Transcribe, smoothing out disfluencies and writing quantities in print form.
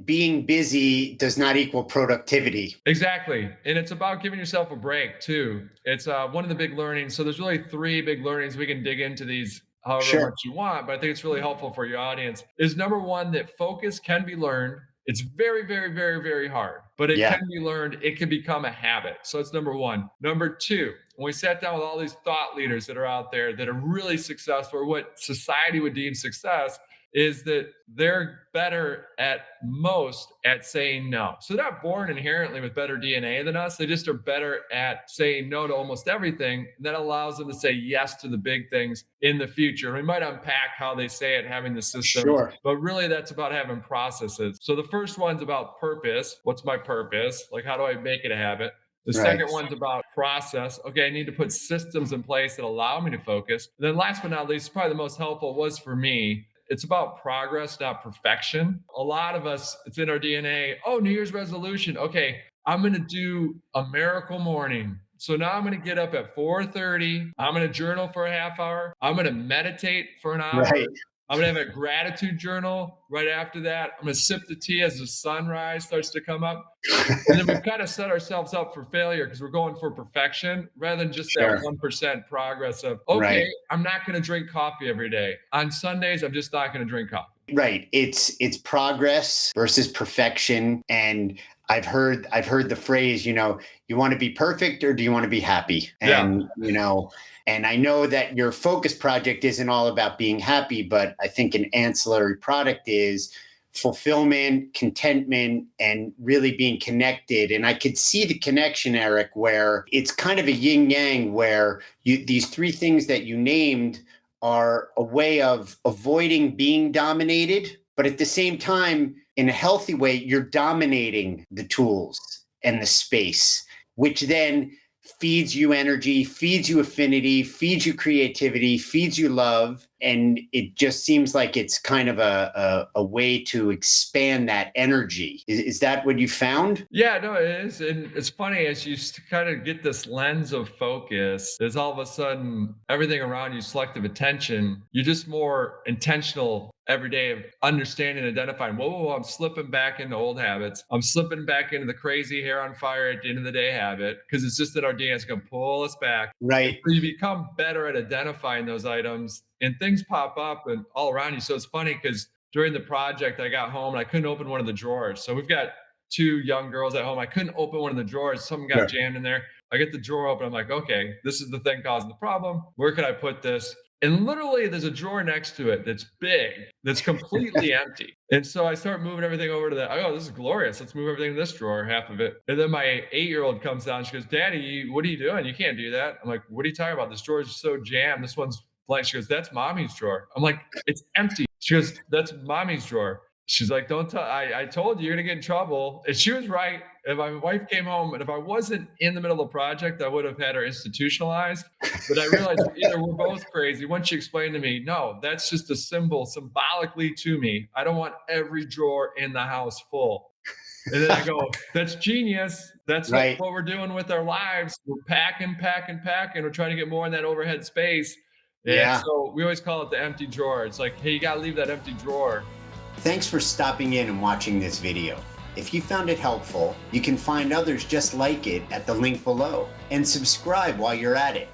being busy does not equal productivity. Exactly. And it's about giving yourself a break too. It's one of the big learnings. So there's really three big learnings. We can dig into these however Sure. much you want, but I think it's really helpful for your audience. Is number one, that focus can be learned. It's very, very, very, very hard, but it Yeah. can be learned. It can become a habit. So it's number one. Number two, when we sat down with all these thought leaders that are out there that are really successful, or what society would deem success, is that they're better at most at saying no. So they're not born inherently with better DNA than us. They just are better at saying no to almost everything. And that allows them to say yes to the big things in the future. And we might unpack how they say it, having the systems, Sure. but really that's about having processes. So the first one's about purpose. What's my purpose? Like, how do I make it a habit? The Right. second one's about process. Okay, I need to put systems in place that allow me to focus. And then last but not least, probably the most helpful was for me, it's about progress, not perfection. A lot of us, it's in our DNA. Oh, New Year's resolution. Okay, I'm going to do a miracle morning. So now I'm going to get up at 4:30. I'm going to journal for a half hour. I'm going to meditate for an hour. Right. I'm going to have a gratitude journal right after that. I'm going to sip the tea as the sunrise starts to come up. And then we've kind of set ourselves up for failure because we're going for perfection rather than just that Sure. 1% progress of, okay, Right. I'm not going to drink coffee every day. On Sundays, I'm just not going to drink coffee. Right. It's progress versus perfection. And I've heard the phrase, you want to be perfect or do you want to be happy? Yeah. And I know that your focus project isn't all about being happy, but I think an ancillary product is fulfillment, contentment, and really being connected. And I could see the connection, Eric, where it's kind of a yin yang, where these three things that you named are a way of avoiding being dominated, but at the same time, in a healthy way, you're dominating the tools and the space, which then feeds you energy, feeds you affinity, feeds you creativity, feeds you love. And it just seems like it's kind of a way to expand that energy. Is that what you found? Yeah, no, it is. And it's funny as you kind of get this lens of focus, there's all of a sudden everything around you, selective attention, you're just more intentional every day of understanding, identifying, whoa, whoa, whoa, I'm slipping back into old habits. I'm slipping back into the crazy hair on fire at the end of the day habit because it's just that our DNA is going to pull us back. Right. So you become better at identifying those items and things pop up and all around you. So it's funny because during the project, I got home and I couldn't open one of the drawers. So we've got two young girls at home. I couldn't open one of the drawers. Something got Sure. jammed in there. I get the drawer open. I'm like, okay, this is the thing causing the problem. Where can I put this? And literally, there's a drawer next to it that's big, that's completely empty. And so I start moving everything over to that. I go, this is glorious. Let's move everything in this drawer, half of it. And then my 8-year-old comes down. She goes, Daddy, what are you doing? You can't do that. I'm like, what are you talking about? This drawer is so jammed. This one's blank. She goes, that's mommy's drawer. I'm like, it's empty. She goes, that's mommy's drawer. She's like, don't tell, I told you you're going to get in trouble. And she was right. If my wife came home and if I wasn't in the middle of the project, I would have had her institutionalized. But I realized either we're both crazy. Once she explained to me, no, that's just a symbol symbolically to me. I don't want every drawer in the house full. And then I go, that's genius. That's Right. what we're doing with our lives. We're packing, packing, packing. We're trying to get more in that overhead space. And Yeah. so we always call it the empty drawer. It's like, hey, you got to leave that empty drawer. Thanks for stopping in and watching this video. If you found it helpful, you can find others just like it at the link below and subscribe while you're at it.